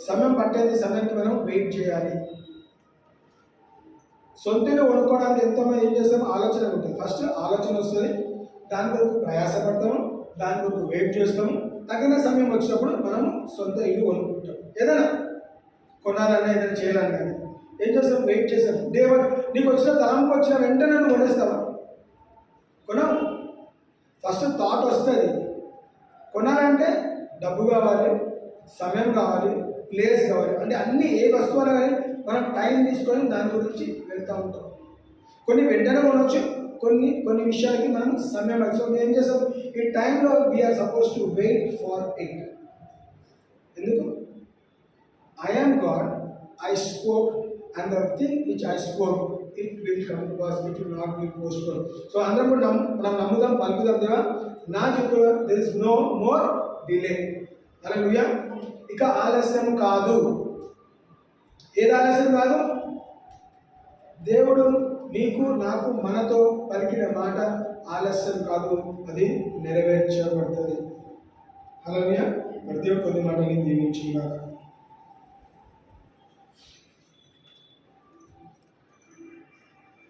సమయం పట్టేది సమయానికి మనం వెయిట్ చేయాలి. సొంతగా వండుకోవడానికి ఎంతోమంది ఏం చేస్తామో ఆలోచన ఉంటుంది. ఫస్ట్ ఆలోచన వస్తుంది, దాని కొరకు ప్రయాసపడతాము, దాని కొరకు వెయిట్ చేస్తాము. తగిన సమయం వచ్చినప్పుడు మనము సొంత ఇల్లు కొనుక్కుంటాం. ఏదైనా కొనాలన్నా ఏదైనా చేయాలన్నా ఏం చేస్తాం? వెయిట్ చేస్తాం. దేవుడు నీకు వచ్చిన తలంపు వచ్చిన వెంటనే నువ్వు కొనేస్తావా? కొనవు. ఫస్ట్ థాట్ వస్తుంది. కొనాలంటే డబ్బు కావాలి, సమయం కావాలి, ప్లేస్ కావాలి. అంటే అన్ని ఏ వస్తువులు కానీ మనం టైం తీసుకొని దాని గురించి వెళ్తూ ఉంటాం. కొన్ని వెంటనే కొనవచ్చు, కొన్ని విషయాలకి మనం సమయం పడుతుంది. ఏం చేస్తాం? ఈ టైంలో we are suppose to wait for it. ఎందుకు? I am God, I spoke and the thing which I spoke it will come to pass, it will not be postpone. So అందరం కూడా మనం నమ్ముదాం, పలుకుదాం. దేవా నా జీవితంలో there is no more delay. Hallelujah. ఇక ఆలస్యం కాదు. ఏది ఆలస్యం కాదు? దేవుడు నీకు నాకు మనతో పలికిన మాట ఆలస్యం కాదు, అది నెరవేర్చబడుతుంది. హల్లెలూయా. మరి దేవుడు కొన్ని మాటలు దీవించుగాక.